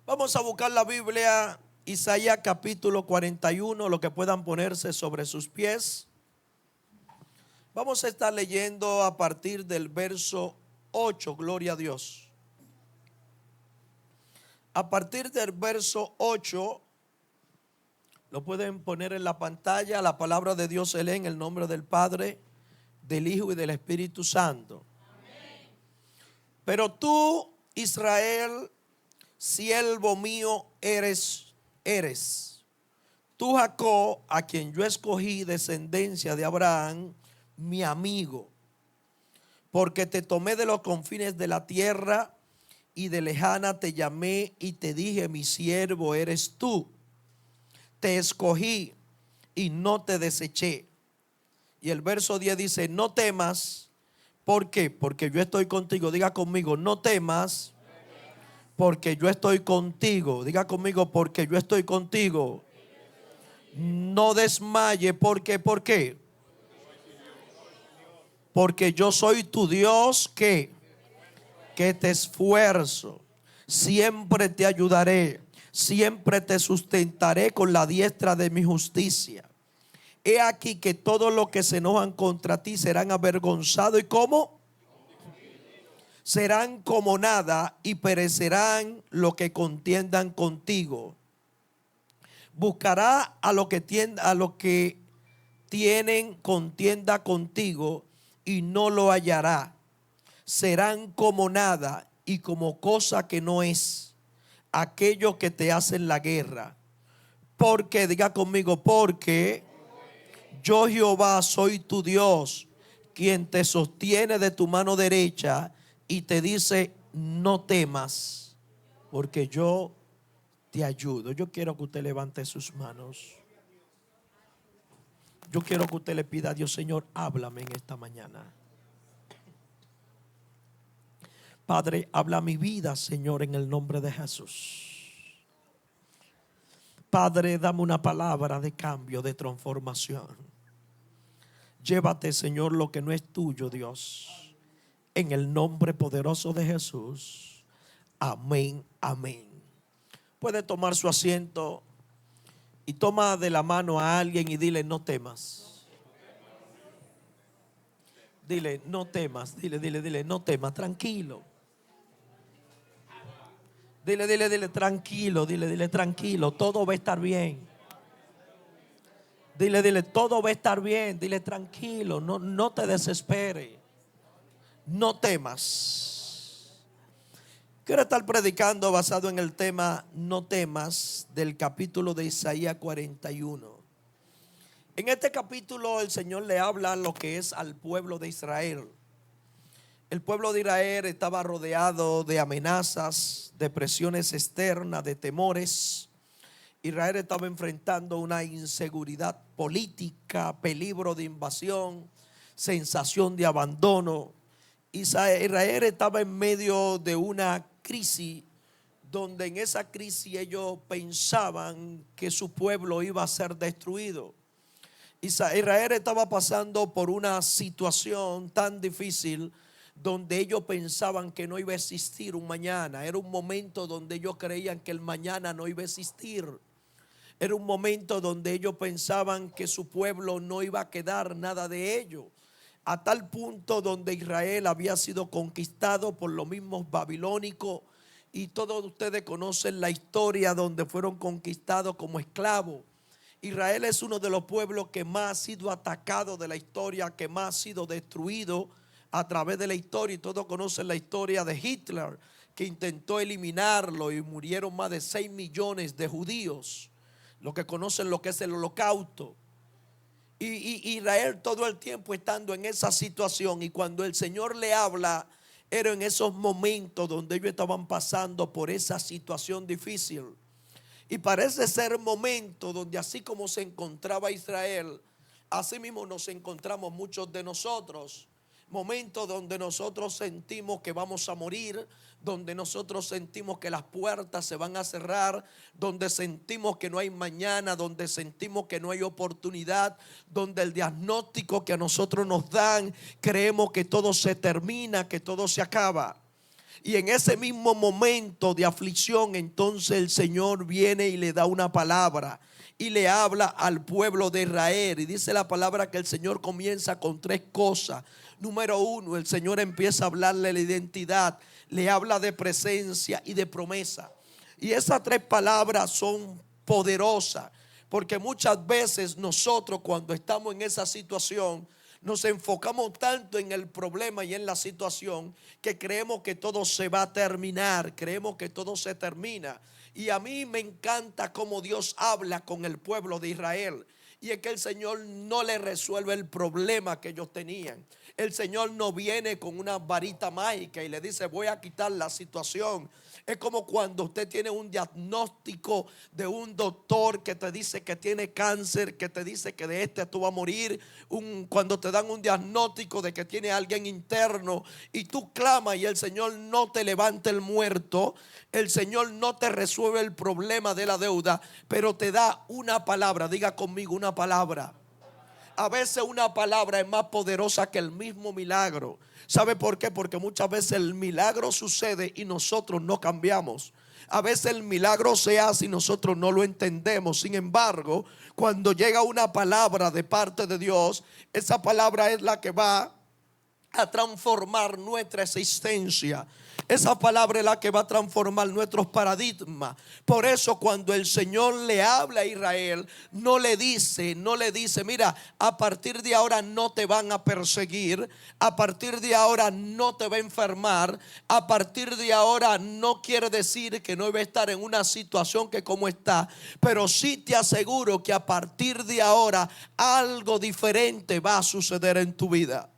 Vamos a buscar la Biblia, Isaías capítulo 41, lo que puedan ponerse sobre sus pies. Vamos a estar leyendo a partir del verso 8, gloria a Dios. A partir del verso 8, lo pueden poner en la pantalla. La palabra de Dios se lee en el nombre del Padre, del Hijo y del Espíritu Santo. Amén. Pero tú, Israel, siervo mío eres. Tú, Jacob, a quien yo escogí descendencia de Abraham, mi amigo. Porque te tomé de los confines de la tierra y de lejana te llamé y te dije, mi siervo eres tú. Te escogí y no te deseché. Y el verso 10 dice, no temas. ¿Por qué? Porque yo estoy contigo. Diga conmigo, no temas. Porque yo estoy contigo. Diga conmigo, porque yo estoy contigo. No desmaye. ¿Por qué? ¿Por qué? Porque yo soy tu Dios que te esfuerzo. Siempre te ayudaré. Siempre te sustentaré con la diestra de mi justicia. He aquí que todos los que se enojan contra ti serán avergonzados. ¿Y cómo? Serán como nada y perecerán los que contiendan contigo. Buscará a los que tienen contienda contigo y no lo hallará. Serán como nada y como cosa que no es aquellos que te hacen la guerra. Porque, diga conmigo, porque yo Jehová soy tu Dios, quien te sostiene de tu mano derecha y te dice, no temas, porque yo te ayudo. Yo quiero que usted levante sus manos. Yo quiero que usted le pida a Dios, Señor, háblame en esta mañana. Padre, habla mi vida, Señor, en el nombre de Jesús. Padre, dame una palabra de cambio, de transformación. Llévate, Señor, lo que no es tuyo, Dios. En el nombre poderoso de Jesús. Amén, amén. Puede tomar su asiento y toma de la mano a alguien y dile, no temas. Dile, no temas. Dile, no temas, tranquilo. Dile, tranquilo, dile, tranquilo, todo va a estar bien. Dile, todo va a estar bien, dile, tranquilo, no te desesperes, no temas. Quiero estar predicando basado en el tema no temas del capítulo de Isaías 41. En este capítulo el Señor le habla a lo que es al pueblo de Israel. El pueblo de Israel estaba rodeado de amenazas, de presiones externas, de temores. Israel estaba enfrentando una inseguridad política, peligro de invasión, sensación de abandono. Israel estaba en medio de una crisis donde en esa crisis ellos pensaban que su pueblo iba a ser destruido. Israel estaba pasando por una situación tan difícil donde ellos pensaban que no iba a existir un mañana. Era un momento donde ellos creían que el mañana no iba a existir. Era un momento donde ellos pensaban que su pueblo no iba a quedar nada de ellos. A tal punto donde Israel había sido conquistado por los mismos babilónicos. Y todos ustedes conocen la historia donde fueron conquistados como esclavos. Israel es uno de los pueblos que más ha sido atacado de la historia, que más ha sido destruido a través de la historia. Y todos conocen la historia de Hitler, que intentó eliminarlo y murieron más de 6 millones de judíos. Los que conocen lo que es el holocausto. Y Israel todo el tiempo estando en esa situación. Y cuando el Señor le habla, era en esos momentos donde ellos estaban pasando por esa situación difícil. Y parece ser momento donde así como se encontraba Israel, así mismo nos encontramos muchos de nosotros. Momentos donde nosotros sentimos que vamos a morir, donde nosotros sentimos que las puertas se van a cerrar, donde sentimos que no hay mañana, donde sentimos que no hay oportunidad, donde el diagnóstico que a nosotros nos dan, creemos que todo se termina, que todo se acaba. Y en ese mismo momento de aflicción, entonces el Señor viene y le da una palabra y le habla al pueblo de Israel. Y dice la palabra que el Señor comienza con tres cosas. Número uno, el Señor empieza a hablarle de la identidad, le habla de presencia y de promesa. Y esas tres palabras son poderosas, porque muchas veces nosotros, cuando estamos en esa situación, nos enfocamos tanto en el problema y en la situación que creemos que todo se va a terminar, creemos que todo se termina. Y a mí me encanta cómo Dios habla con el pueblo de Israel. Y es que el Señor no le resuelve el problema que ellos tenían. El Señor no viene con una varita mágica y le dice: voy a quitar la situación. Es como cuando usted tiene un diagnóstico de un doctor que te dice que tiene cáncer, que te dice que de tú vas a morir. Cuando te dan un diagnóstico de que tiene alguien interno y tú clamas y el Señor no te levanta el muerto, el Señor no te resuelve el problema de la deuda, pero te da una palabra. Diga conmigo: una palabra. A veces una palabra es más poderosa que el mismo milagro. ¿Sabe por qué? Porque muchas veces el milagro sucede y nosotros no cambiamos. A veces el milagro se hace y nosotros no lo entendemos. Sin embargo, cuando llega una palabra de parte de Dios, esa palabra es la que va a transformar nuestra existencia. Esa palabra es la que va a transformar nuestros paradigmas. Por eso cuando el Señor le habla a Israel, no le dice, mira, a partir de ahora no te van a perseguir, a partir de ahora no te va a enfermar, a partir de ahora no quiere decir que no va a estar en una situación que como está, pero sí te aseguro que a partir de ahora algo diferente va a suceder en tu vida.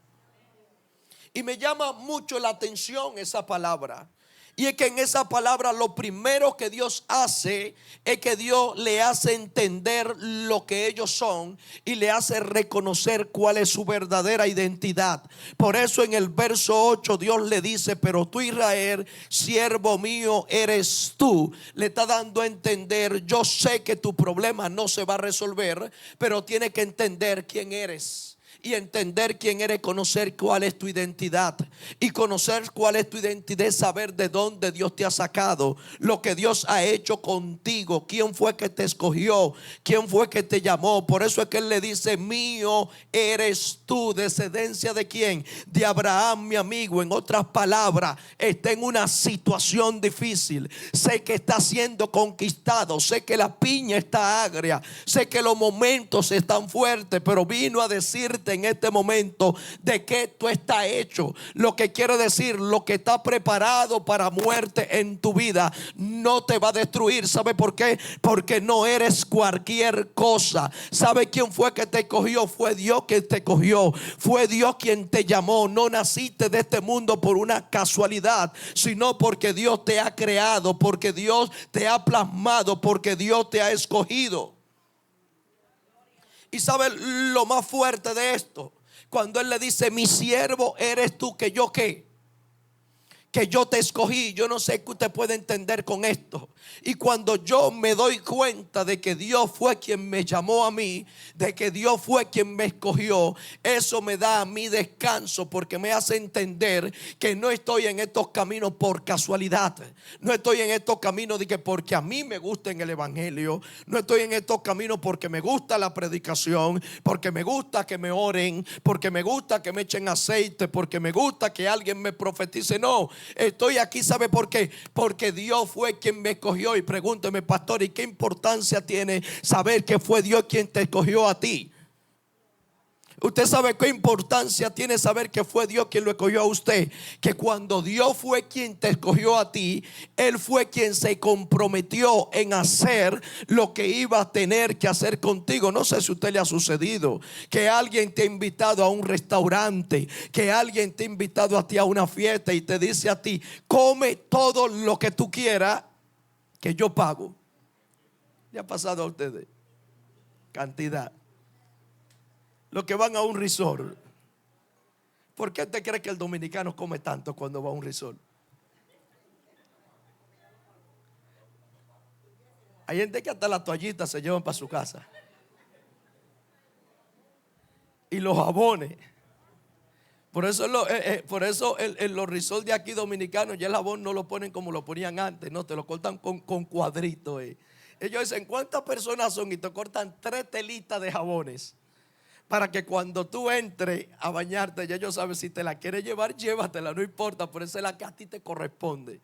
Y me llama mucho la atención esa palabra. Y es que en esa palabra lo primero que Dios hace es que Dios le hace entender lo que ellos son y le hace reconocer cuál es su verdadera identidad. Por eso en el verso 8 Dios le dice: pero tú, Israel, siervo mío eres tú. Le está dando a entender: yo sé que tu problema no se va a resolver, pero tienes que entender quién eres. Y entender quién eres, conocer cuál es tu identidad. Y conocer cuál es tu identidad es saber de dónde Dios te ha sacado, lo que Dios ha hecho contigo, quién fue que te escogió, quién fue que te llamó. Por eso es que Él le dice: mío eres tú. ¿Descendencia de quién? De Abraham, mi amigo. En otras palabras, está en una situación difícil. Sé que está siendo conquistado, sé que la piña está agria, sé que los momentos están fuertes, pero vino a decirte en este momento de que tú estás hecho. Lo que quiere decir, lo que está preparado para muerte en tu vida no te va a destruir. ¿Sabe por qué? Porque no eres cualquier cosa. ¿Sabe quién fue que te cogió? Fue Dios quien te cogió, fue Dios quien te llamó. No naciste de este mundo por una casualidad, sino porque Dios te ha creado, porque Dios te ha plasmado, porque Dios te ha escogido. Y sabe lo más fuerte de esto, cuando Él le dice: mi siervo eres tú, que yo qué, que yo te escogí. Yo no sé qué usted puede entender con esto. Y cuando yo me doy cuenta de que Dios fue quien me llamó a mí, de que Dios fue quien me escogió, eso me da a mí descanso, porque me hace entender que no estoy en estos caminos por casualidad. No estoy en estos caminos de que porque a mí me gusta en el evangelio. No estoy en estos caminos porque me gusta la predicación, porque me gusta que me oren, porque me gusta que me echen aceite, porque me gusta que alguien me profetice. No, estoy aquí, ¿sabe por qué? Porque Dios fue quien me escogió. Y pregúnteme, pastor, ¿y qué importancia tiene saber que fue Dios quien te escogió a ti? Usted sabe qué importancia tiene saber que fue Dios quien lo escogió a usted. Que cuando Dios fue quien te escogió a ti, Él fue quien se comprometió en hacer lo que iba a tener que hacer contigo. No sé si a usted le ha sucedido que alguien te ha invitado a un restaurante, que alguien te ha invitado a ti a una fiesta y te dice a ti: come todo lo que tú quieras, que yo pago. ¿Le ha pasado a ustedes? Cantidad. Los que van a un resort, ¿por qué te cree que el dominicano come tanto cuando va a un resort? Hay gente que hasta las toallitas se llevan para su casa, y los jabones, Por eso en los resorts de aquí dominicanos ya el jabón no lo ponen como lo ponían antes, no, te lo cortan con cuadritos. Ellos dicen, ¿cuántas personas son? Y te cortan 3 telitas de jabones, para que cuando tú entres a bañarte, ya ellos saben, si te la quieres llevar, llévatela, no importa, pero esa es la que a ti te corresponde.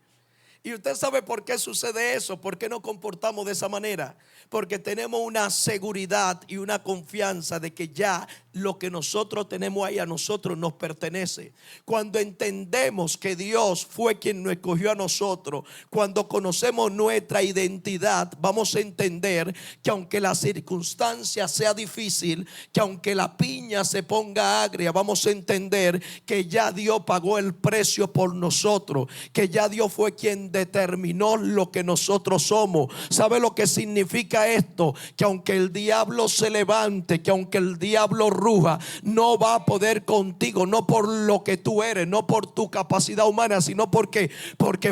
Y usted sabe por qué sucede eso, por qué nos comportamos de esa manera. Porque tenemos una seguridad y una confianza de que ya lo que nosotros tenemos ahí a nosotros nos pertenece. Cuando entendemos que Dios fue quien nos escogió a nosotros, cuando conocemos nuestra identidad, vamos a entender que aunque la circunstancia sea difícil, que aunque la piña se ponga agria, vamos a entender que ya Dios pagó el precio por nosotros, que ya Dios fue quien determinó lo que nosotros somos. ¿Sabe lo que significa esto? Que aunque el diablo se levante, que aunque el diablo ruja, no va a poder contigo, no por lo que tú eres, no por tu capacidad humana, sino porque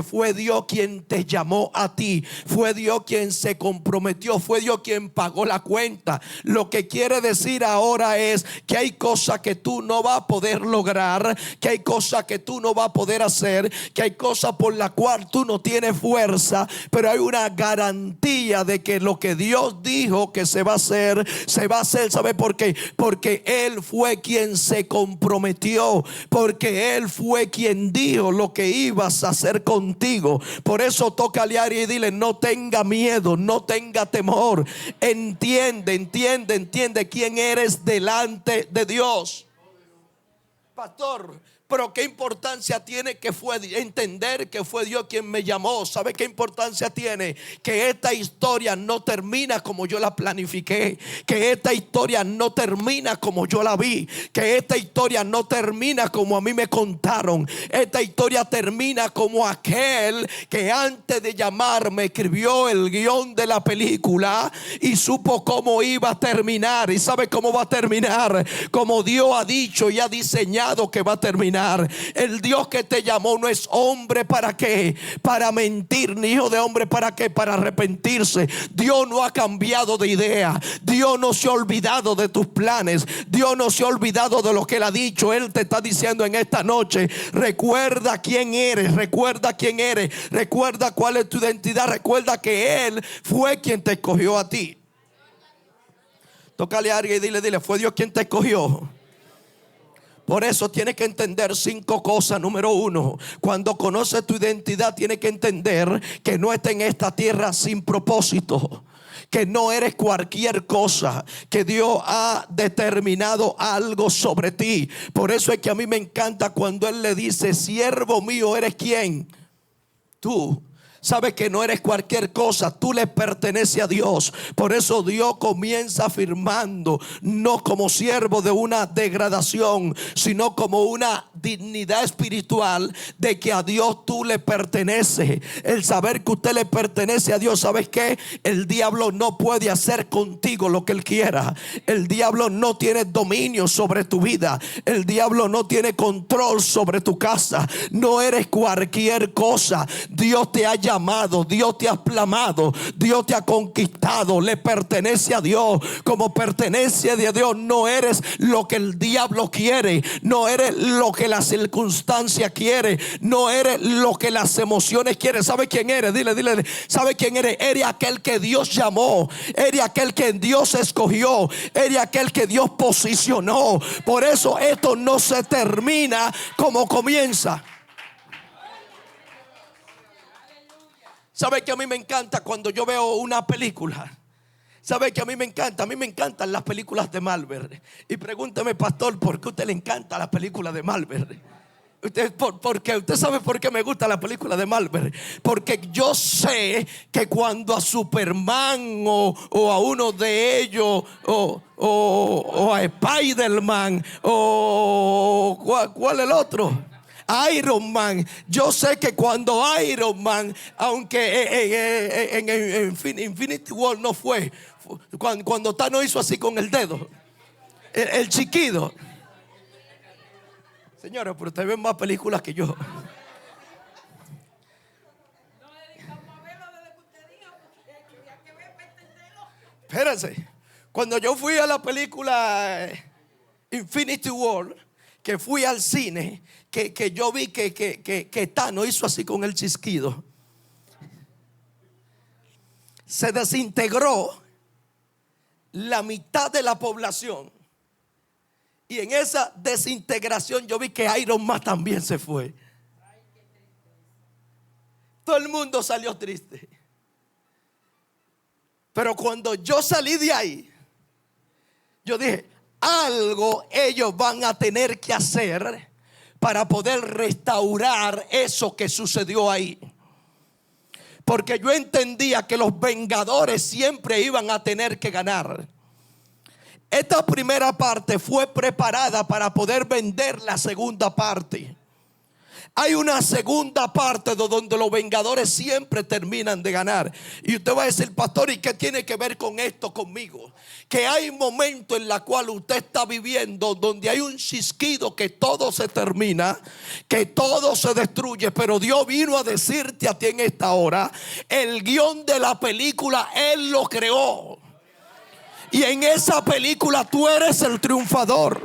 fue Dios quien te llamó a ti, fue Dios quien se comprometió, fue Dios quien pagó la cuenta. Lo que quiere decir ahora es que hay cosas que tú no vas a poder lograr, que hay cosas que tú no vas a poder hacer, que hay cosas por las cuales tú no tienes fuerza, pero hay una garantía de que lo que Dios dijo que se va a hacer, se va a hacer. ¿Sabe por qué? Porque Él fue quien se comprometió, porque Él fue quien dijo lo que ibas a hacer contigo. Por eso tócale a alguien y dile, no tenga miedo, no tenga temor. Entiende quién eres delante de Dios. Pastor, pero qué importancia tiene que fue entender que fue Dios quien me llamó. ¿Sabe qué importancia tiene? Que esta historia no termina como yo la planifiqué, que esta historia no termina como yo la vi, que esta historia no termina como a mí me contaron. Esta historia termina como aquel que antes de llamarme escribió el guión de la película y supo cómo iba a terminar. ¿Y sabe cómo va a terminar? Como Dios ha dicho y ha diseñado que va a terminar. El Dios que te llamó no es hombre para qué, para mentir, ni hijo de hombre para qué, para arrepentirse. Dios no ha cambiado de idea. Dios no se ha olvidado de tus planes. Dios no se ha olvidado de lo que Él ha dicho. Él te está diciendo en esta noche, recuerda quién eres, recuerda quién eres, recuerda cuál es tu identidad, recuerda que Él fue quien te escogió a ti. Tócale a alguien y dile, fue Dios quien te escogió. Por eso tienes que entender 5 cosas. Número 1, cuando conoces tu identidad, tienes que entender que no estás en esta tierra sin propósito, que no eres cualquier cosa, que Dios ha determinado algo sobre ti. Por eso es que a mí me encanta cuando Él le dice, siervo mío, ¿eres quién? Tú. Sabes que no eres cualquier cosa, tú le perteneces a Dios. Por eso Dios comienza afirmando, no como siervo de una degradación, sino como una dignidad espiritual de que a Dios tú le perteneces. El saber que usted le pertenece a Dios, ¿sabes qué? El diablo no puede hacer contigo lo que él quiera. El diablo no tiene dominio sobre tu vida. El diablo no tiene control sobre tu casa. No eres cualquier cosa. Dios te ha llamado, Dios te ha plamado, Dios te ha conquistado, le pertenece a Dios. Como pertenece a Dios, no eres lo que el diablo quiere, no eres lo que la circunstancia quiere, no eres lo que las emociones quieren. ¿Sabe quién eres? Dile, ¿sabe quién eres? Eres aquel que Dios llamó, eres aquel que Dios escogió, eres aquel que Dios posicionó. Por eso esto no se termina como comienza. ¿Sabe que a mí me encanta cuando yo veo una película? ¿Sabe que a mí me encanta? A mí me encantan las películas de Marvel. Y pregúnteme, pastor, ¿por qué a usted le encanta la película de Marvel? Porque usted sabe por qué me gusta la película de Marvel. Porque yo sé que cuando a Superman o a uno de ellos o a Spider-Man ¿cuál es el otro? Iron Man. Yo sé que cuando Iron Man, aunque en Infinity War no fue, cuando Thanos hizo así con el dedo, el chiquito. Señores, pero ustedes ven más películas que yo. Espérense. Cuando yo fui a la película Infinity War, que fui al cine, que yo vi que Thanos hizo así con el chisquido. Se desintegró la mitad de la población. Y en esa desintegración yo vi que Iron Man también se fue. Todo el mundo salió triste. Pero cuando yo salí de ahí, yo dije, algo ellos van a tener que hacer para poder restaurar eso que sucedió ahí. Porque yo entendía que los vengadores siempre iban a tener que ganar. Esta primera parte fue preparada para poder vender la segunda parte. Hay una segunda parte donde los vengadores siempre terminan de ganar. Y usted va a decir, pastor, ¿y qué tiene que ver con esto conmigo? Que hay momentos en los cuales usted está viviendo donde hay un chisquido que todo se termina, que todo se destruye. Pero Dios vino a decirte a ti en esta hora, el guión de la película Él lo creó. Y en esa película tú eres el triunfador.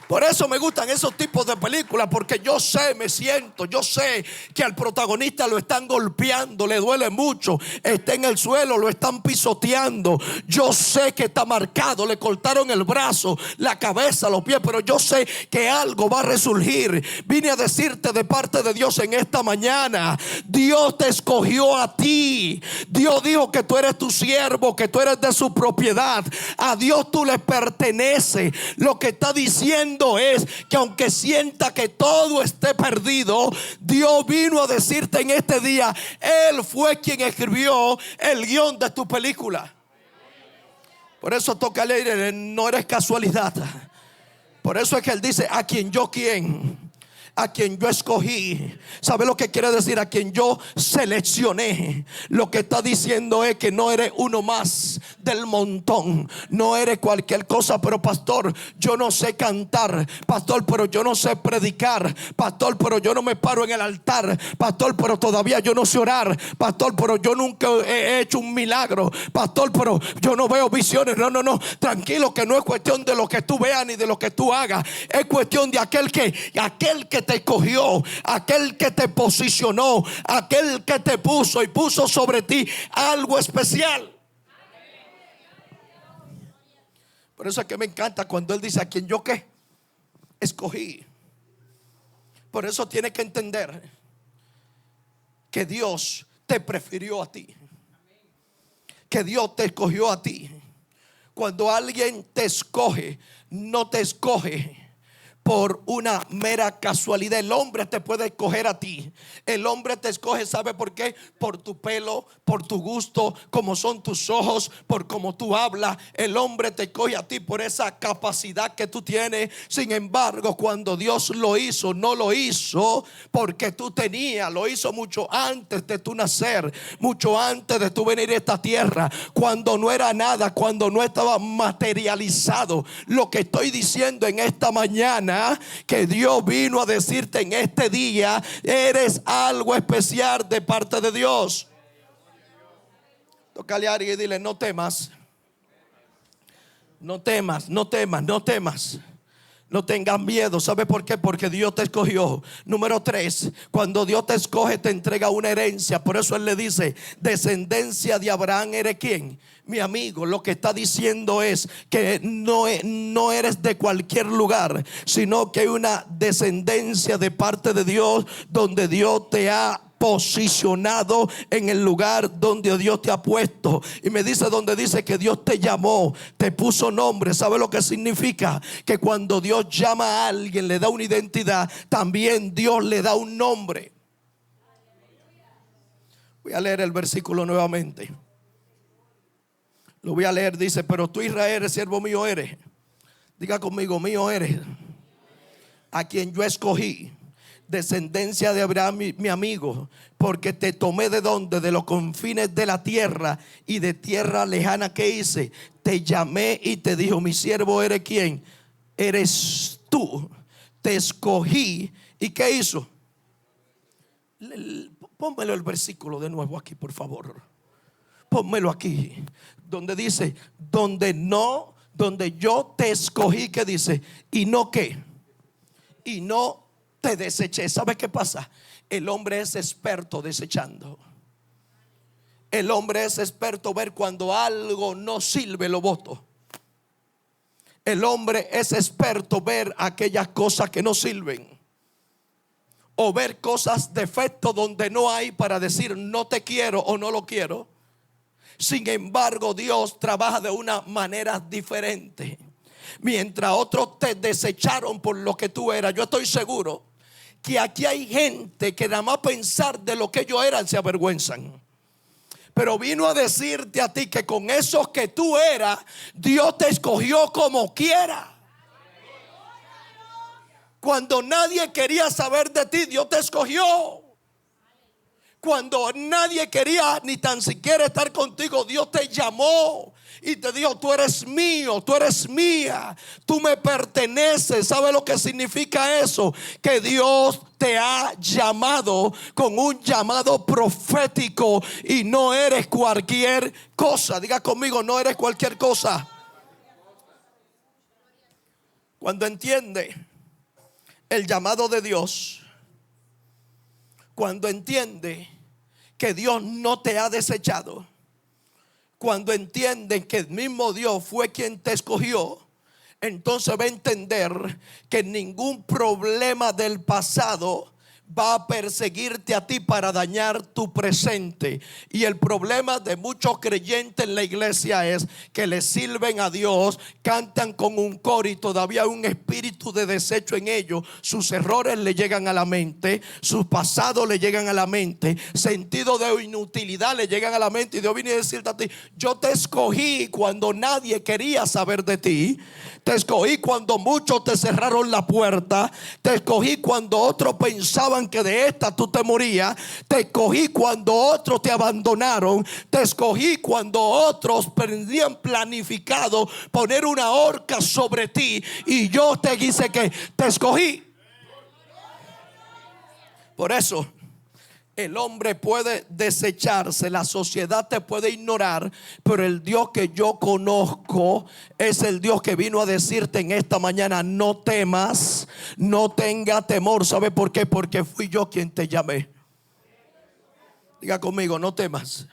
Por eso me gustan esos tipos de películas, porque yo sé que al protagonista lo están golpeando, le duele mucho, está en el suelo, lo están pisoteando. Yo sé que está marcado, le cortaron el brazo, la cabeza, los pies, pero yo sé que algo va a resurgir. Vine a decirte de parte de Dios en esta mañana, Dios te escogió a ti. Dios dijo que tú eres tu siervo, que tú eres de su propiedad. A Dios tú le perteneces. Lo que está diciendo es que aunque sienta que todo esté perdido, Dios vino a decirte en este día, Él fue quien escribió el guión de tu película. Por eso toca leer, no eres casualidad. Por eso es que Él dice, a quien yo escogí. ¿Sabe lo que quiere decir? A quien yo seleccioné. Lo que está diciendo es que no eres uno más del montón, no eres cualquier cosa. Pero pastor, yo no sé cantar. Pastor, pero yo no sé predicar. Pastor, pero yo no me paro en el altar. Pastor, pero todavía yo no sé orar. Pastor, pero yo nunca he hecho un milagro. Pastor, pero yo no veo visiones. No, tranquilo, que no es cuestión de lo que tú veas ni de lo que tú hagas. Es cuestión de aquel que te escogió, aquel que te posicionó, aquel que te puso y puso sobre ti algo especial. Por eso es que me encanta cuando Él dice, a quien yo escogí. Por eso tiene que entender que Dios te prefirió a ti, que Dios te escogió a ti. Cuando alguien te escoge, no te escoge por una mera casualidad. El hombre te puede escoger a ti. El hombre te escoge, ¿sabe por qué? Por tu pelo, por tu gusto, como son tus ojos, por cómo tú hablas. El hombre te escoge a ti por esa capacidad que tú tienes. Sin embargo, cuando Dios lo hizo, no lo hizo porque tú tenías, lo hizo mucho antes de tu nacer, mucho antes de tu venir a esta tierra, cuando no era nada, cuando no estaba materializado. Lo que estoy diciendo en esta mañana, que Dios vino a decirte en este día, eres algo especial de parte de Dios. Tócale a alguien y dile, no temas. No temas, no temas, no temas. No tengas miedo. ¿Sabe por qué? Porque Dios te escogió. Número 3, cuando Dios te escoge, te entrega una herencia. Por eso Él le dice, descendencia de Abraham eres ¿quién? Mi amigo. Lo que está diciendo es que no eres de cualquier lugar, sino que hay una descendencia de parte de Dios, donde Dios te ha posicionado en el lugar donde Dios te ha puesto. Y me dice, donde dice que Dios te llamó, te puso nombre. ¿Sabe lo que significa? Que cuando Dios llama a alguien, le da una identidad, también Dios le da un nombre. Voy a leer el versículo nuevamente. Lo voy a leer. Dice, pero tú, Israel, siervo mío eres. Diga conmigo, mío eres, a quien yo escogí, descendencia de Abraham, mi amigo, porque te tomé de donde, de los confines de la tierra y de tierra lejana. que hice? Te llamé y te dijo, mi siervo eres ¿quién? Eres tú. Te escogí. ¿Y qué hizo? Pónmelo el versículo de nuevo aquí, por favor. Pónmelo aquí, donde dice, donde no donde yo te escogí, que dice, y no qué, y no te deseché. ¿Sabes qué pasa? El hombre es experto desechando. El hombre es experto ver cuando algo no sirve, lo boto. El hombre es experto ver aquellas cosas que no sirven, o ver cosas defectos donde no hay, para decir no te quiero o no lo quiero. Sin embargo, Dios trabaja de una manera diferente. Mientras otros te desecharon por lo que tú eras, yo estoy seguro que aquí hay gente que nada más pensar de lo que ellos eran se avergüenzan. Pero vino a decirte a ti que con esos que tú eras, Dios te escogió como quiera. Cuando nadie quería saber de ti, Dios te escogió. Cuando nadie quería ni tan siquiera estar contigo, Dios te llamó y te dijo: tú eres mío, tú eres mía, tú me perteneces. ¿Sabe lo que significa eso? Que Dios te ha llamado con un llamado profético, y no eres cualquier cosa. Diga conmigo: no eres cualquier cosa. Cuando entiende el llamado de Dios, cuando entiende que Dios no te ha desechado, cuando entienden que el mismo Dios fue quien te escogió, entonces va a entender que ningún problema del pasado va a perseguirte a ti para dañar tu presente. Y el problema de muchos creyentes en la iglesia es que le sirven a Dios, cantan con un coro y todavía hay un espíritu de desecho en ellos. Sus errores le llegan a la mente, sus pasados le llegan a la mente, sentido de inutilidad le llegan a la mente. Y Dios viene a decirte a ti: yo te escogí cuando nadie quería saber de ti. Te escogí cuando muchos te cerraron la puerta. Te escogí cuando otros pensaban que de esta tú te morías. Te escogí cuando otros te abandonaron. Te escogí cuando otros tenían planificado poner una horca sobre ti, y yo te dice que te escogí. Por eso el hombre puede desecharse, la sociedad te puede ignorar, pero el Dios que yo conozco es el Dios que vino a decirte en esta mañana: no temas, no tenga temor. ¿Sabe por qué? Porque fui yo quien te llamé. Diga conmigo: no temas.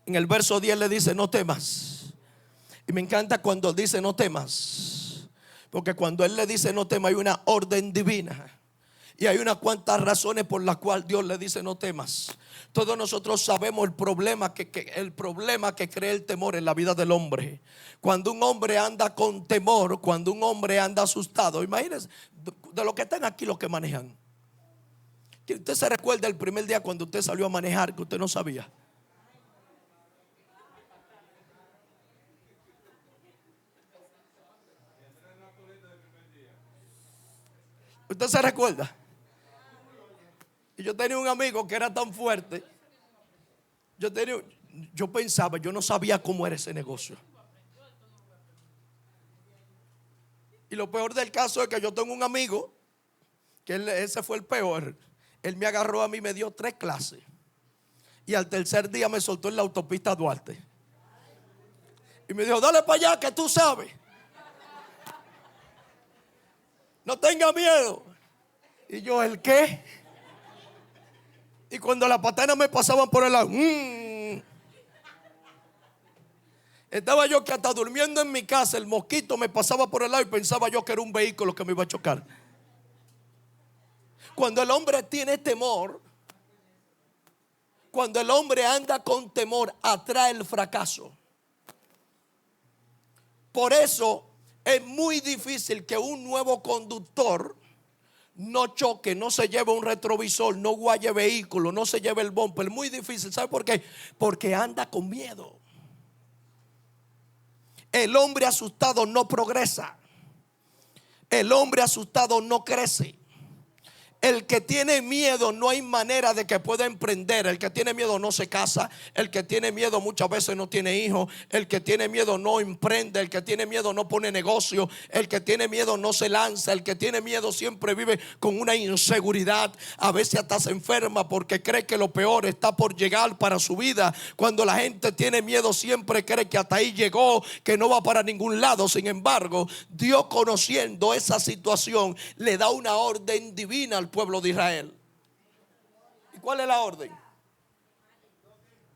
En el verso 10 le dice: no temas. Y me encanta cuando dice no temas, porque cuando él le dice no temas, hay una orden divina. Y hay unas cuantas razones por las cuales Dios le dice no temas. Todos nosotros sabemos el problema que crea el temor en la vida del hombre. Cuando un hombre anda con temor, cuando un hombre anda asustado, imagínense, de los que están aquí, los que manejan, que usted se recuerda el primer día cuando usted salió a manejar, que usted no sabía. ¿Usted se recuerda? Y yo tenía un amigo que era tan fuerte. Yo pensaba, yo no sabía cómo era ese negocio. Y lo peor del caso es que yo tengo un amigo que ese fue el peor. Él me agarró a mí, me dio 3 clases. Y al tercer día me soltó en la autopista Duarte. Y me dijo: dale para allá que tú sabes. No tenga miedo. Y yo: ¿el qué? Y cuando las patanas me pasaban por el lado, estaba yo que hasta durmiendo en mi casa, el mosquito me pasaba por el lado y pensaba yo que era un vehículo que me iba a chocar. Cuando el hombre tiene temor, cuando el hombre anda con temor, atrae el fracaso. Por eso es muy difícil que un nuevo conductor no choque, no se lleve un retrovisor, no guaye vehículo, no se lleve el bumper. Muy difícil. ¿Sabe por qué? Porque anda con miedo. El hombre asustado no progresa. El hombre asustado no crece. El que tiene miedo no hay manera de que pueda emprender. El que tiene miedo no se casa. El que tiene miedo muchas veces no tiene hijos. El que tiene miedo no emprende. El que tiene miedo no pone negocio. El que tiene miedo no se lanza. El que tiene miedo siempre vive con una inseguridad. A veces hasta se enferma porque cree que lo peor está por llegar para su vida. Cuando la gente tiene miedo siempre cree que hasta ahí llegó, que no va para ningún lado. Sin embargo, Dios, conociendo esa situación, le da una orden divina al pueblo de Israel. ¿Y cuál es la orden?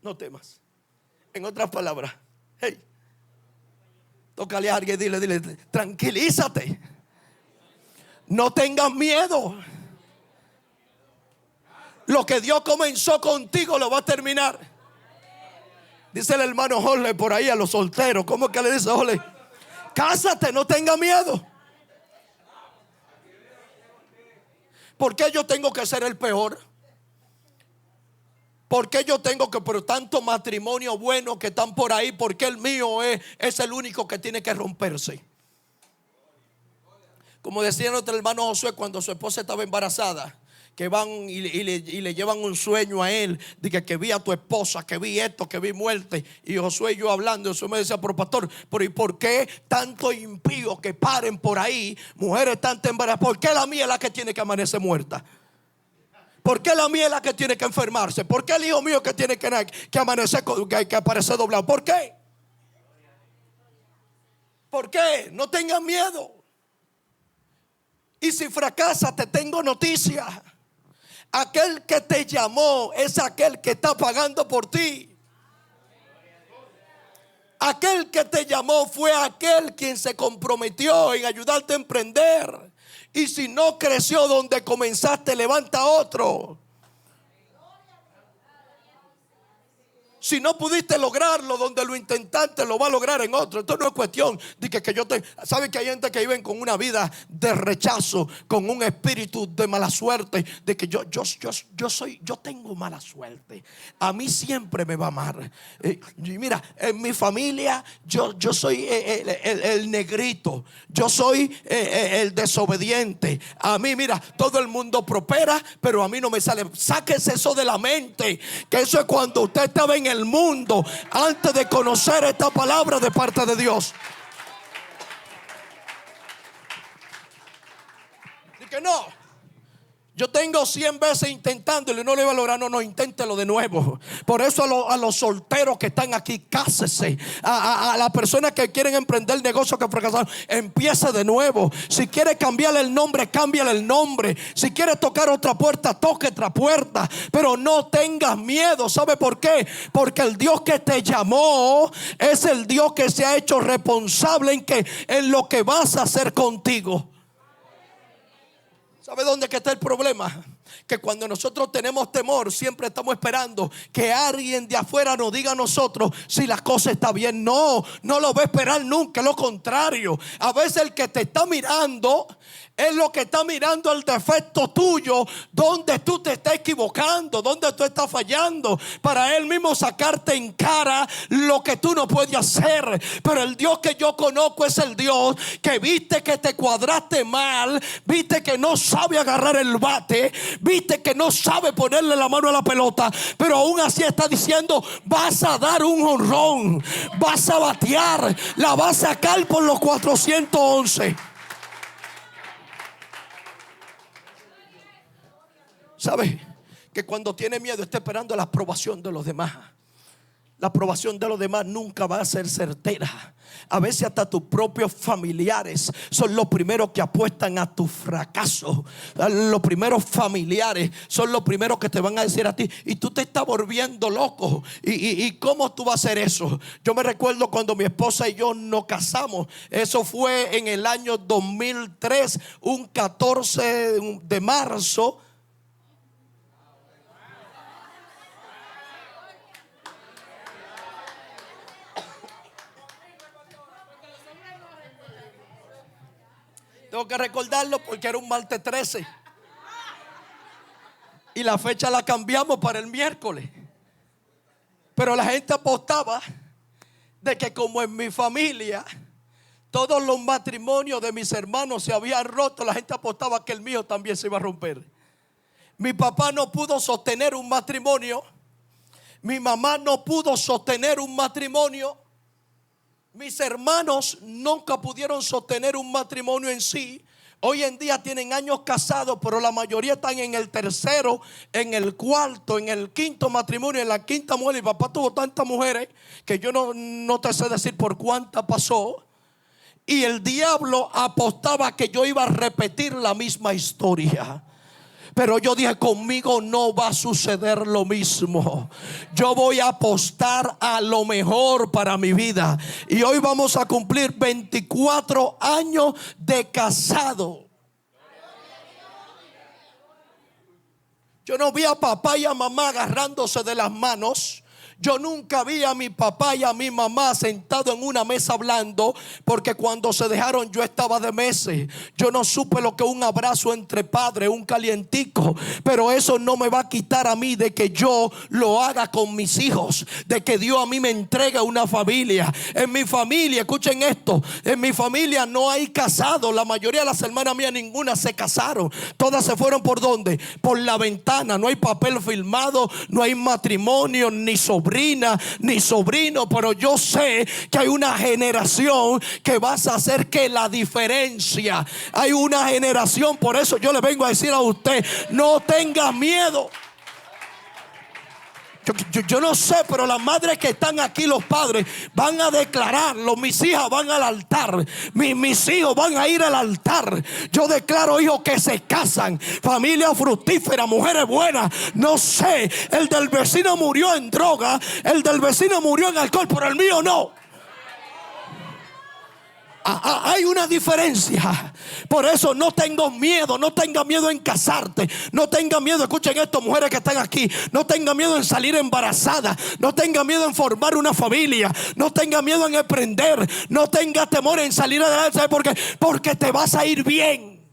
No temas. En otras palabras, hey, tócale a alguien y dile, tranquilízate. No tengas miedo. Lo que Dios comenzó contigo lo va a terminar. Dice el hermano Jorge por ahí a los solteros. ¿Cómo es que le dice Jorge? Cásate, no tenga miedo. ¿Por qué yo tengo que ser el peor? ¿Por qué yo tengo que, por tanto matrimonio bueno que están por ahí, por qué el mío es el único que tiene que romperse? Como decía nuestro hermano Josué cuando su esposa estaba embarazada, que van y le llevan un sueño a él, de que vi a tu esposa, que vi esto, que vi muerte. Y Josué y yo hablando, Josué me decía, pero pastor, ¿y por qué tanto impío que paren por ahí, mujeres tan embarazadas? ¿Por qué la mía es la que tiene que amanecer muerta? ¿Por qué la mía es la que tiene que enfermarse? ¿Por qué el hijo mío que tiene que amanecer, que aparecer doblado? ¿Por qué? ¿Por qué? No tengan miedo. Y si fracasas, te tengo noticia. Aquel que te llamó es aquel que está pagando por ti. Aquel que te llamó fue aquel quien se comprometió en ayudarte a emprender. Y si no creció donde comenzaste, levanta otro. Si no pudiste lograrlo donde lo intentaste, lo va a lograr en otro. Esto no es cuestión de que yo te... ¿Saben que hay gente que vive con una vida de rechazo, con un espíritu de mala suerte? De que yo tengo mala suerte. A mí siempre me va mal. Y mira, en mi familia yo soy el negrito. Yo soy el desobediente. A mí, mira, todo el mundo prospera, pero a mí no me sale. Sáquese eso de la mente. Que eso es cuando usted estaba en el mundo antes de conocer esta palabra de parte de Dios. Y que no, yo tengo 100 veces intentándolo y no lo iba a lograr. No, inténtelo de nuevo. Por eso a los solteros que están aquí, cásese. A las personas que quieren emprender negocios que fracasaron, empiece de nuevo. Si quiere cambiarle el nombre, cámbiale el nombre. Si quiere tocar otra puerta, toque otra puerta. Pero no tengas miedo. ¿Sabe por qué? Porque el Dios que te llamó es el Dios que se ha hecho responsable en lo que vas a hacer contigo. ¿Sabe dónde que está el problema? Que cuando nosotros tenemos temor, siempre estamos esperando que alguien de afuera nos diga a nosotros si las cosas están bien. No lo va a esperar nunca, lo contrario. A veces el que te está mirando es lo que está mirando el defecto tuyo, donde tú te estás equivocando, donde tú estás fallando, para él mismo sacarte en cara lo que tú no puedes hacer. Pero el Dios que yo conozco es el Dios que viste que te cuadraste mal, viste que no sabe agarrar el bate, viste que no sabe ponerle la mano a la pelota, pero aún así está diciendo: vas a dar un jonrón, vas a batear, la vas a sacar por los 411. ¿Sabe? Que cuando tiene miedo está esperando la aprobación de los demás. La aprobación de los demás nunca va a ser certera. A veces hasta tus propios familiares son los primeros que apuestan a tu fracaso. Los primeros familiares son los primeros que te van a decir a ti: y tú te estás volviendo loco. ¿Y cómo tú vas a hacer eso? Yo me recuerdo cuando mi esposa y yo nos casamos. Eso fue en el año 2003, un 14 de marzo. Tengo que recordarlo porque era un martes 13 y la fecha la cambiamos para el miércoles. Pero la gente apostaba de que como en mi familia todos los matrimonios de mis hermanos se habían roto, la gente apostaba que el mío también se iba a romper. Mi papá no pudo sostener un matrimonio. Mi mamá no pudo sostener un matrimonio. Mis hermanos nunca pudieron sostener un matrimonio en sí. Hoy en día tienen años casados, pero la mayoría están en el tercero, en el cuarto, en el quinto matrimonio, en la quinta mujer. Mi papá tuvo tantas mujeres que yo no te sé decir por cuántas pasó. Y el diablo apostaba que yo iba a repetir la misma historia. Pero yo dije, conmigo no va a suceder lo mismo. Yo voy a apostar a lo mejor para mi vida. Y hoy vamos a cumplir 24 años de casado. Yo no vi a papá y a mamá agarrándose de las manos. Yo nunca vi a mi papá y a mi mamá sentados en una mesa hablando, porque cuando se dejaron yo estaba de meses. Yo no supe lo que es un abrazo entre padres, un calientico. Pero eso no me va a quitar a mí de que yo lo haga con mis hijos, de que Dios a mí me entregue una familia. En mi familia, escuchen esto, en mi familia no hay casados. La mayoría de las hermanas mías, ninguna se casaron. Todas se fueron ¿por dónde? Por la ventana. No hay papel firmado, no hay matrimonio, ni sobrina ni sobrino, pero yo sé que hay una generación que vas a hacer que la diferencia. Hay una generación, por eso yo le vengo a decir a usted, no tenga miedo. Yo no sé, pero las madres que están aquí, los padres van a declararlo. Mis hijas van al altar. Mis hijos van a ir al altar. Yo declaro hijos que se casan, familia fructífera, mujeres buenas. No sé, el del vecino murió en droga, el del vecino murió en alcohol, pero el mío no. Hay una diferencia. Por eso no tengo miedo. No tenga miedo en casarte. No tenga miedo, escuchen esto, mujeres que están aquí, no tenga miedo en salir embarazada. No tenga miedo en formar una familia. No tenga miedo en emprender. No tenga temor en salir adelante. ¿Sabe por qué? Porque te vas a ir bien.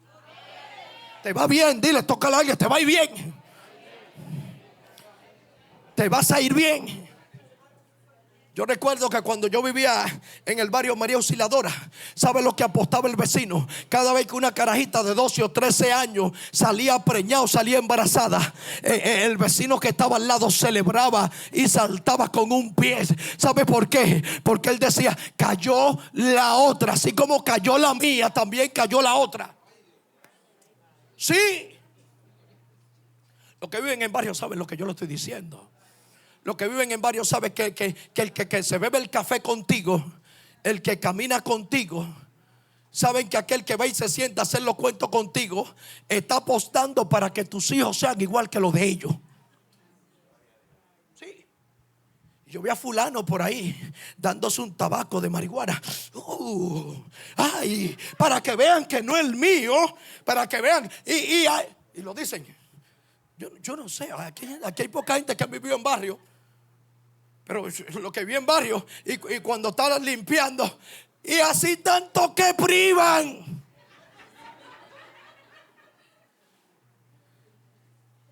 Te va bien, dile, tócale a alguien, te va a ir bien. Te vas a ir bien. Yo recuerdo que cuando yo vivía en el barrio María Auxiliadora, ¿sabe lo que apostaba el vecino? Cada vez que una carajita de 12 o 13 años salía preñada, salía embarazada, el vecino que estaba al lado celebraba y saltaba con un pie. ¿Sabe por qué? Porque él decía, cayó la otra. Así como cayó la mía, también cayó la otra. Sí. Los que viven en barrios saben lo que yo le estoy diciendo. Los que viven en barrios saben que el que se bebe el café contigo, el que camina contigo, saben que aquel que va y se sienta a hacer los cuentos contigo, está apostando para que tus hijos sean igual que los de ellos. Sí. Yo vi a fulano por ahí dándose un tabaco de marihuana. Ay, para que vean que no es el mío, para que vean. Y lo dicen. Yo no sé, aquí hay poca gente que ha vivido en barrio. Pero lo que vi en barrio y cuando estaban limpiando, y así tanto que privan.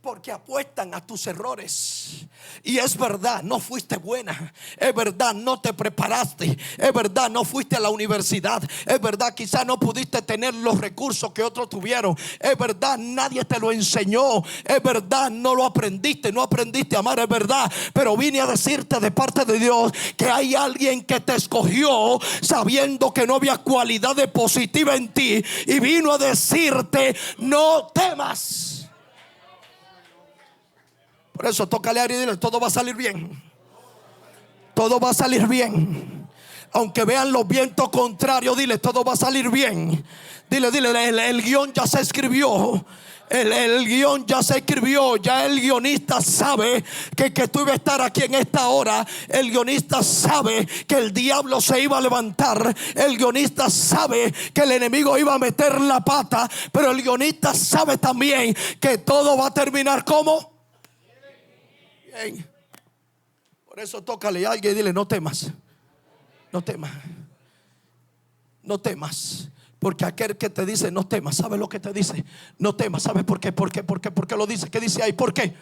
Porque apuestan a tus errores. Y es verdad, no fuiste buena. Es verdad, no te preparaste. Es verdad, no fuiste a la universidad. Es verdad, quizás no pudiste tener los recursos que otros tuvieron. Es verdad, nadie te lo enseñó. Es verdad, no lo aprendiste. No aprendiste a amar, es verdad. Pero vine a decirte de parte de Dios que hay alguien que te escogió sabiendo que no había cualidades positivas en ti. Y vino a decirte, no temas. Por eso tócale a alguien y dile, todo va a salir bien. Todo va a salir bien. Aunque vean los vientos contrarios, dile, todo va a salir bien. Dile, el guión ya se escribió. El guión ya se escribió. Ya el guionista sabe que tú ibas a estar aquí en esta hora. El guionista sabe que el diablo se iba a levantar. El guionista sabe que el enemigo iba a meter la pata. Pero el guionista sabe también que todo va a terminar como bien. Por eso tócale a alguien y dile, no temas. No temas. No temas. Porque aquel que te dice no temas, ¿sabe lo que te dice? No temas. ¿Sabes por qué? ¿Por qué lo dice? ¿Qué dice ahí? ¿Por qué?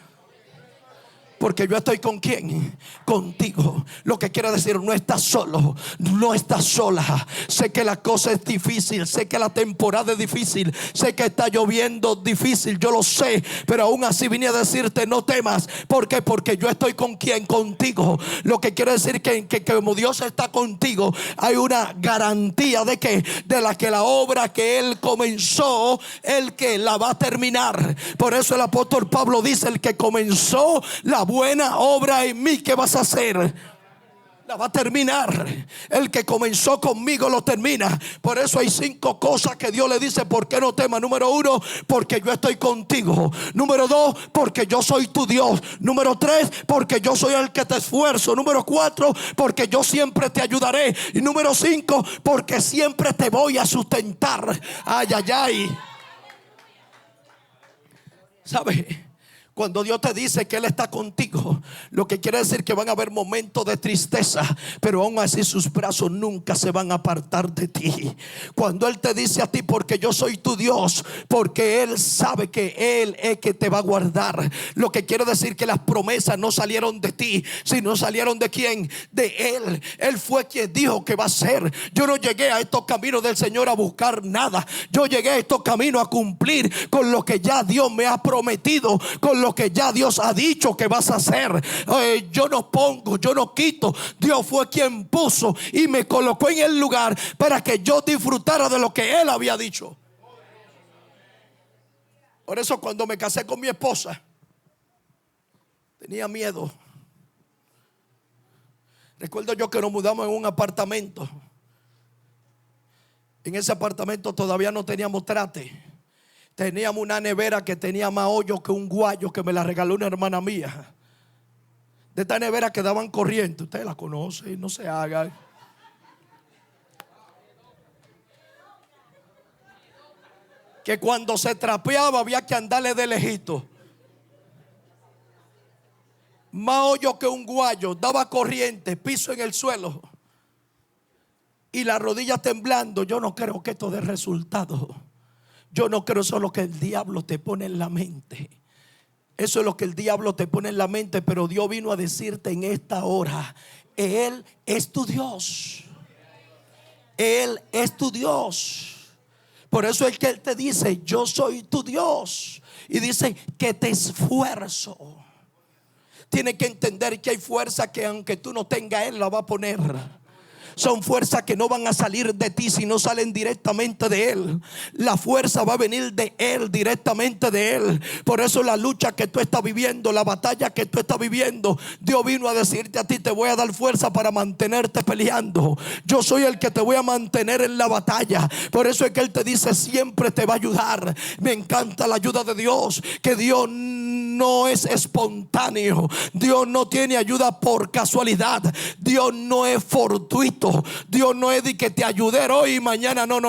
Porque yo estoy con quién, contigo. Lo que quiere decir, no estás solo, no estás sola. Sé que la cosa es difícil, sé que la temporada es difícil, sé que está lloviendo difícil, yo lo sé, pero aún así vine a decirte no temas. ¿Por qué? Porque yo estoy con quién, contigo. Lo que quiere decir que como Dios está contigo, hay una garantía de que la obra que Él comenzó, el que la va a terminar. Por eso el apóstol Pablo dice: el que comenzó la buena obra en mí, ¿qué vas a hacer? La va a terminar. El que comenzó conmigo lo termina. Por eso hay 5 cosas que Dios le dice: ¿por qué no temas? Número 1, porque yo estoy contigo. Número 2, porque yo soy tu Dios. Número 3, porque yo soy el que te esfuerzo. Número 4, porque yo siempre te ayudaré. Y número 5, porque siempre te voy a sustentar. Ay, ay, ay. ¿Sabe? Cuando Dios te dice que Él está contigo, lo que quiere decir que van a haber momentos de tristeza, pero aún así sus brazos nunca se van a apartar de ti. Cuando Él te dice a ti: porque yo soy tu Dios, porque Él sabe que Él es que te va a guardar. Lo que quiere decir que las promesas no salieron de ti, sino salieron de quién, de Él. Él fue quien dijo que va a ser. Yo no llegué a estos caminos del Señor a buscar nada. Yo llegué a estos caminos a cumplir con lo que ya Dios me ha prometido, con lo que ya Dios ha dicho que vas a hacer. Yo no pongo, yo no quito. Dios fue quien puso y me colocó en el lugar para que yo disfrutara de lo que Él había dicho. Por eso cuando me casé con mi esposa, tenía miedo. Recuerdo yo que nos mudamos en un apartamento. En ese apartamento todavía no teníamos trate. Teníamos una nevera que tenía más hoyo que un guayo, que me la regaló una hermana mía. De esta nevera que daban corriente. Usted la conoce, no se haga. Que cuando se trapeaba había que andarle de lejito. Más hoyo que un guayo, daba corriente, piso en el suelo y las rodillas temblando. Yo no creo que esto dé resultado. Yo no creo. Eso es lo que el diablo te pone en la mente. Eso es lo que el diablo te pone en la mente. Pero Dios vino a decirte en esta hora: Él es tu Dios. Él es tu Dios. Por eso es que Él te dice: yo soy tu Dios. Y dice que te esfuerzo. Tienes que entender que hay fuerza que aunque tú no tengas, Él la va a poner. Son fuerzas que no van a salir de ti, sino salen directamente de Él. La fuerza va a venir de Él, directamente de Él. Por eso la lucha que tú estás viviendo, la batalla que tú estás viviendo, Dios vino a decirte a ti: te voy a dar fuerza para mantenerte peleando. Yo soy el que te voy a mantener en la batalla. Por eso es que Él te dice: siempre te va a ayudar. Me encanta la ayuda de Dios, que Dios no es espontáneo. Dios no tiene ayuda por casualidad. Dios no es fortuito. Dios no es de que te ayude hoy y mañana. No.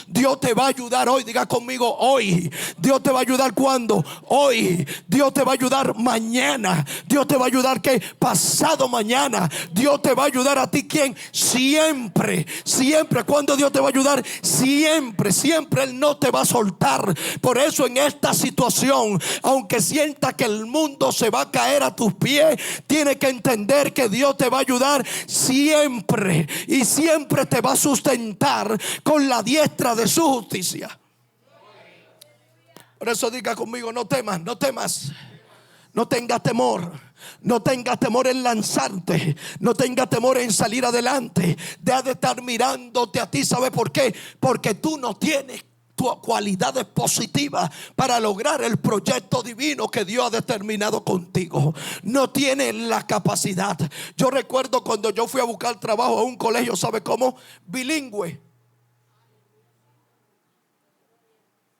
Dios te va a ayudar hoy. Diga conmigo: hoy. Dios te va a ayudar. ¿Cuándo? Hoy. Dios te va a ayudar mañana. Dios te va a ayudar que pasado mañana. Dios te va a ayudar a ti. ¿Quién? Siempre. Siempre. ¿Cuándo Dios te va a ayudar? Siempre. Siempre. Él no te va a soltar. Por eso en esta situación, aunque sienta que el mundo se va a caer a tus pies, tienes que entender que Dios te va a ayudar siempre. Y siempre te va a sustentar con la diestra de su justicia. Por eso diga conmigo: no temas, no temas. No tengas temor. No tengas temor en lanzarte. No tengas temor en salir adelante. Deja de estar mirándote a ti. ¿Sabe por qué? Porque tú no tienes cualidades positivas para lograr el proyecto divino que Dios ha determinado contigo. No tienes la capacidad. Yo recuerdo cuando yo fui a buscar trabajo a un colegio, ¿sabe cómo? Bilingüe.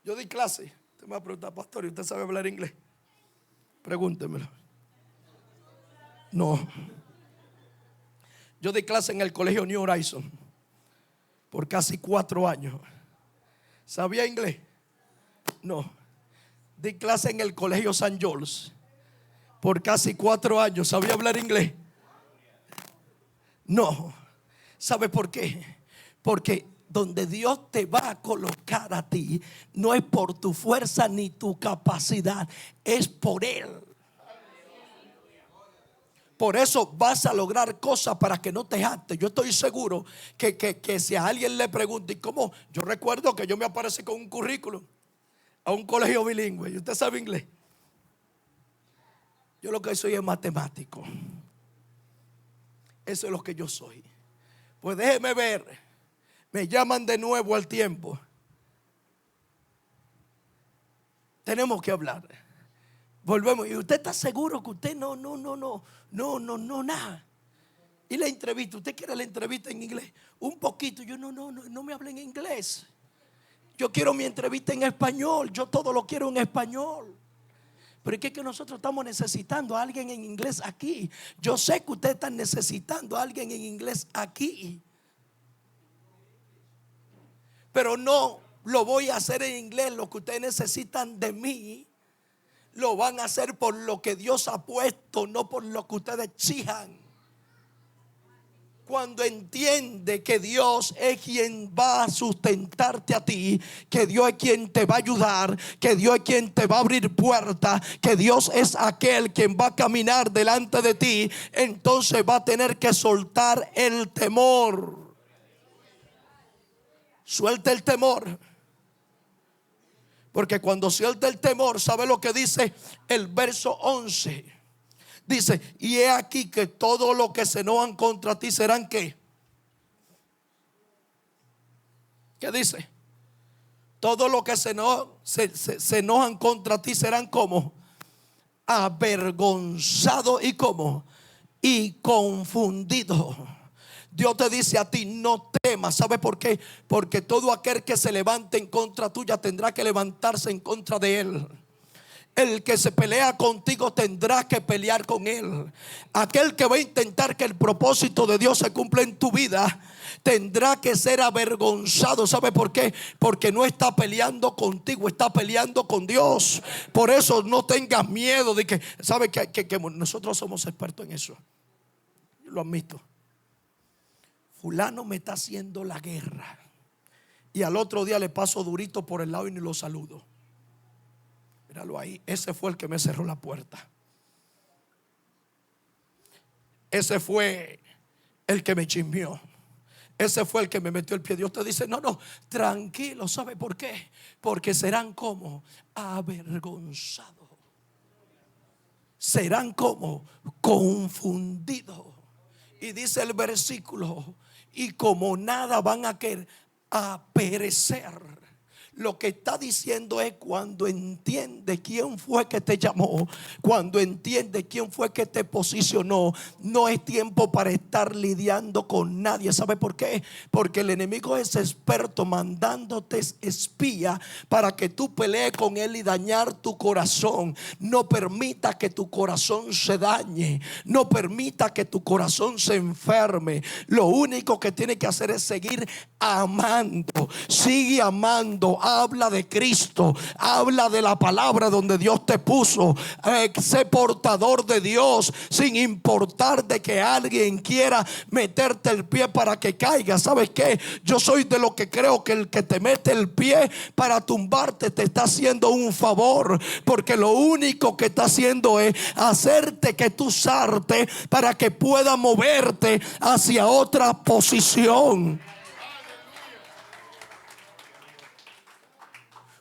Yo di clase. Usted me va a preguntar: pastor, ¿y usted sabe hablar inglés? Pregúntemelo. No. Yo di clase en el colegio New Horizon por casi 4 años. ¿Sabía inglés? No. Di clase en el colegio St. George por casi 4 años. ¿Sabía hablar inglés? No. ¿Sabe por qué? Porque donde Dios te va a colocar a ti no es por tu fuerza ni tu capacidad, es por Él. Por eso vas a lograr cosas para que no te jactes. Yo estoy seguro que si a alguien le pregunta, ¿y cómo? Yo recuerdo que yo me aparecí con un currículum a un colegio bilingüe. ¿Y usted sabe inglés? Yo lo que soy es matemático. Eso es lo que yo soy. Pues déjeme ver. Me llaman de nuevo al tiempo. Tenemos que hablar. Volvemos. ¿Y usted está seguro que usted no, nada? Y la entrevista, ¿usted quiere la entrevista en inglés? Un poquito. Yo no me hablen en inglés. Yo quiero mi entrevista en español. Yo todo lo quiero en español. Pero es que nosotros estamos necesitando a alguien en inglés aquí. Yo sé que ustedes están necesitando a alguien en inglés aquí. Pero no lo voy a hacer en inglés. Lo que ustedes necesitan de mí lo van a hacer por lo que Dios ha puesto, no por lo que ustedes exijan. Cuando entiende que Dios es quien va a sustentarte a ti, que Dios es quien te va a ayudar, que Dios es quien te va a abrir puertas, que Dios es aquel quien va a caminar delante de ti, entonces va a tener que soltar el temor. Suelta el temor. Porque cuando suelta el temor, ¿sabe lo que dice el verso 11? Dice, y he aquí que todo lo que se enojan contra ti serán ¿qué? ¿Qué dice? Todo lo que se enojan contra ti serán como avergonzados y como y confundidos. Dios te dice a ti, no temas. ¿Sabe por qué? Porque todo aquel que se levante en contra tuya tendrá que levantarse en contra de él. El que se pelea contigo tendrá que pelear con él. Aquel que va a intentar que el propósito de Dios se cumpla en tu vida tendrá que ser avergonzado. ¿Sabe por qué? Porque no está peleando contigo, está peleando con Dios. Por eso no tengas miedo de que, ¿sabe que nosotros somos expertos en eso? Yo lo admito. Fulano me está haciendo la guerra y al otro día le paso durito por el lado y ni lo saludo. Míralo ahí, ese fue el que me cerró la puerta. Ese fue el que me chismeó. Ese fue el que me metió el pie. Dios te dice, no, tranquilo. ¿Sabe por qué? Porque serán como avergonzados. Serán como confundidos. Y dice el versículo, y como nada van a querer a perecer. Lo que está diciendo es cuando entiende quién fue que te llamó, cuando entiende quién fue que te posicionó, no es tiempo para estar lidiando con nadie. ¿Sabe por qué? Porque el enemigo es experto mandándote espía para que tú pelees con él y dañar tu corazón. No permita que tu corazón se dañe, no permita que tu corazón se enferme. Lo único que tiene que hacer es seguir amando. Sigue amando. Habla de Cristo, habla de la palabra donde Dios te puso. Sé portador de Dios sin importar de que alguien quiera meterte el pie para que caiga. ¿Sabes qué? Yo soy de lo que creo que el que te mete el pie para tumbarte te está haciendo un favor, porque lo único que está haciendo es hacerte que tú salte para que pueda moverte hacia otra posición.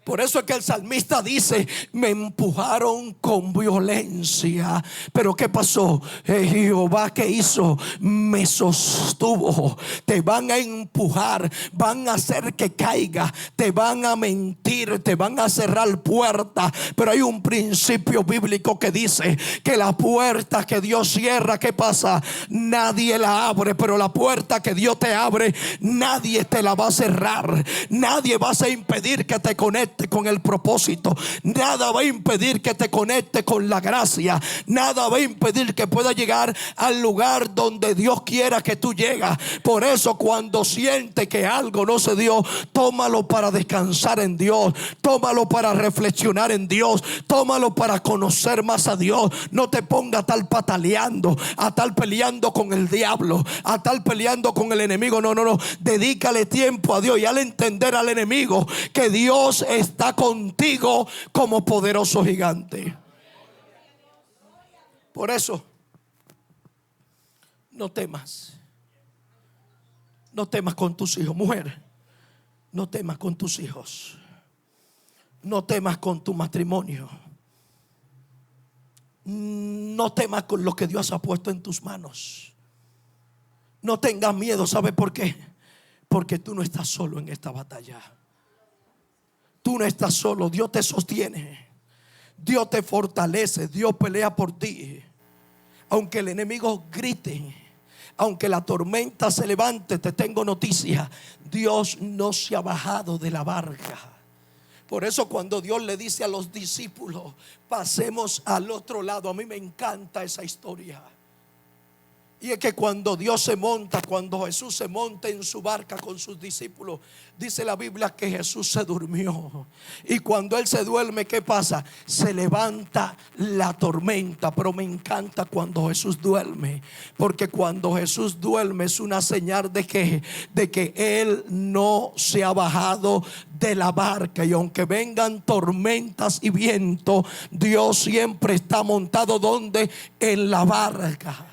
Por eso es que el salmista dice, me empujaron con violencia. Pero ¿qué pasó? Jehová, ¿qué hizo? Me sostuvo. Te van a empujar, van a hacer que caiga, te van a mentir, te van a cerrar puertas. Pero hay un principio bíblico que dice que la puerta que Dios cierra, ¿qué pasa? Nadie la abre. Pero la puerta que Dios te abre, nadie te la va a cerrar. Nadie va a impedir que te conectes con el propósito. Nada va a impedir que te conecte con la gracia. Nada va a impedir que pueda llegar al lugar donde Dios quiera que tú llegas. Por eso cuando siente que algo no se dio, tómalo para descansar en Dios, tómalo para reflexionar en Dios, tómalo para conocer más a Dios. No te ponga a estar pataleando, a estar peleando con el diablo, a estar peleando con el enemigo. No. Dedícale tiempo a Dios y al entender al enemigo que Dios está contigo como poderoso gigante. Por eso No temas. No temas con tus hijos, mujer. No temas con tus hijos. No temas con tu matrimonio. No temas con lo que Dios ha puesto en tus manos. No tengas miedo. ¿Sabe por qué? Porque tú no estás solo en esta batalla. Tú no estás solo. Dios te sostiene. Dios te fortalece. Dios pelea por ti. Aunque el enemigo grite, aunque la tormenta se levante, te tengo noticia: Dios no se ha bajado de la barca. Por eso cuando Dios le dice a los discípulos: pasemos al otro lado, a mí me encanta esa historia. Y es que cuando Dios se monta, cuando Jesús se monta en su barca con sus discípulos, dice la Biblia que Jesús se durmió. Y cuando Él se duerme, ¿qué pasa? Se levanta la tormenta. Pero me encanta cuando Jesús duerme, porque cuando Jesús duerme es una señal de que Él no se ha bajado de la barca. Y aunque vengan tormentas y viento, Dios siempre está montado ¿dónde? En la barca.